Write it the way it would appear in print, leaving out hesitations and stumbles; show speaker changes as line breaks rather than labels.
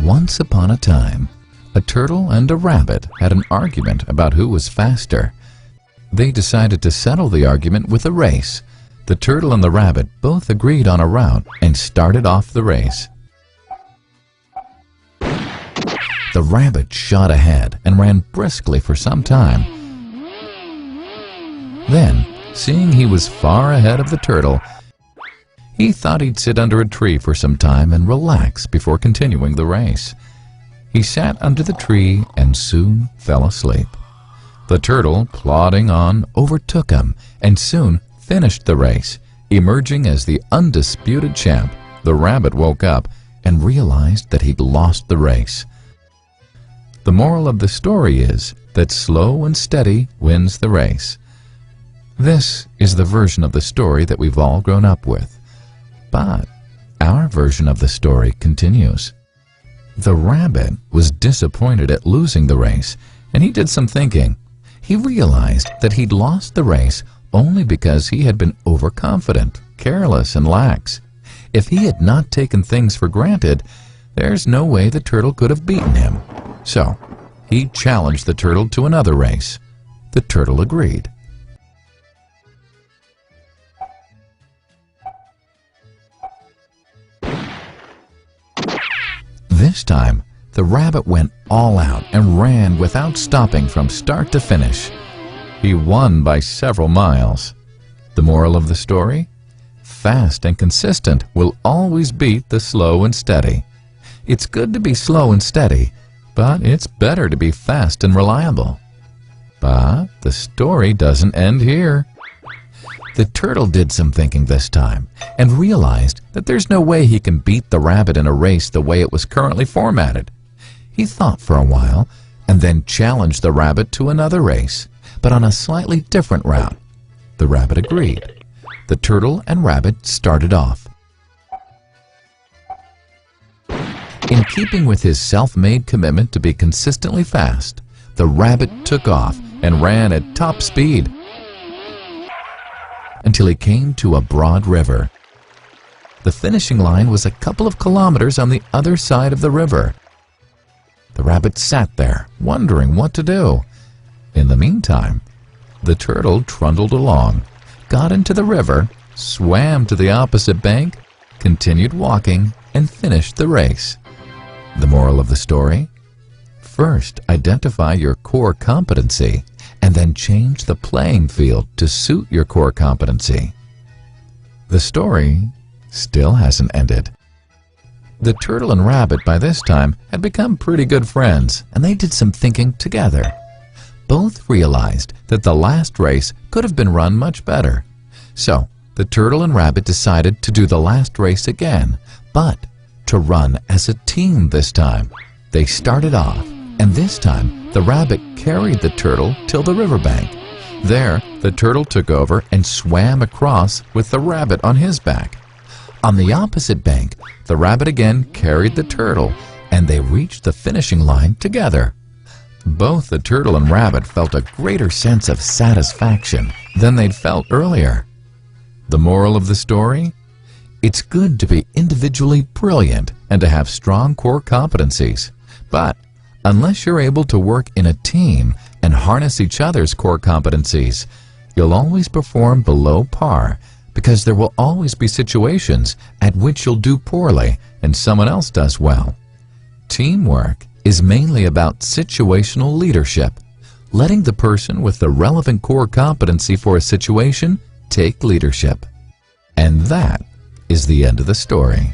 Once upon a time, a turtle and a rabbit had an argument about who was faster. They decided to settle the argument with a race. The turtle and the rabbit both agreed on a route and started off the race. The rabbit shot ahead and ran briskly for some time. Then, seeing he was far ahead of the turtle, he thought he'd sit under a tree for some time and relax before continuing the race. He sat under the tree and soon fell asleep. The turtle, plodding on, overtook him and soon finished the race, emerging as the undisputed champ. The rabbit woke up and realized that he'd lost the race. The moral of the story is that slow and steady wins the race. This is the version of the story that we've all grown up with. But our version of the story continues. The rabbit was disappointed at losing the race, and he did some thinking. He realized that he'd lost the race only because he had been overconfident, careless, and lax. If he had not taken things for granted, there's no way the turtle could have beaten him. So, he challenged the turtle to another race. The turtle agreed. This time, the rabbit went all out and ran without stopping from start to finish. He won by several miles. The moral of the story? Fast and consistent will always beat the slow and steady. It's good to be slow and steady, but it's better to be fast and reliable. But the story doesn't end here. The turtle did some thinking this time and realized that there's no way he can beat the rabbit in a race the way it was currently formatted. He thought for a while and then challenged the rabbit to another race, but on a slightly different route. The rabbit agreed. The turtle and rabbit started off. In keeping with his self-made commitment to be consistently fast, the rabbit took off and ran at top speed until he came to a broad river. The finishing line was a couple of kilometers on the other side of the river. The rabbit sat there, wondering what to do. In the meantime, the turtle trundled along, got into the river, swam to the opposite bank, continued walking, and finished the race. The moral of the story? First, identify your core competency, and then change the playing field to suit your core competency. The story still hasn't ended. The turtle and rabbit by this time had become pretty good friends, and they did some thinking together. Both realized that the last race could have been run much better. So, the turtle and rabbit decided to do the last race again, but to run as a team this time. They started off, and this time the rabbit carried the turtle till the riverbank. There, the turtle took over and swam across with the rabbit on his back. On the opposite bank, the rabbit again carried the turtle, and they reached the finishing line together. Both the turtle and rabbit felt a greater sense of satisfaction than they'd felt earlier. The moral of the story? It's good to be individually brilliant and to have strong core competencies. But unless you're able to work in a team and harness each other's core competencies, you'll always perform below par, because there will always be situations at which you'll do poorly and someone else does well. Teamwork is mainly about situational leadership, letting the person with the relevant core competency for a situation take leadership. And that is the end of the story.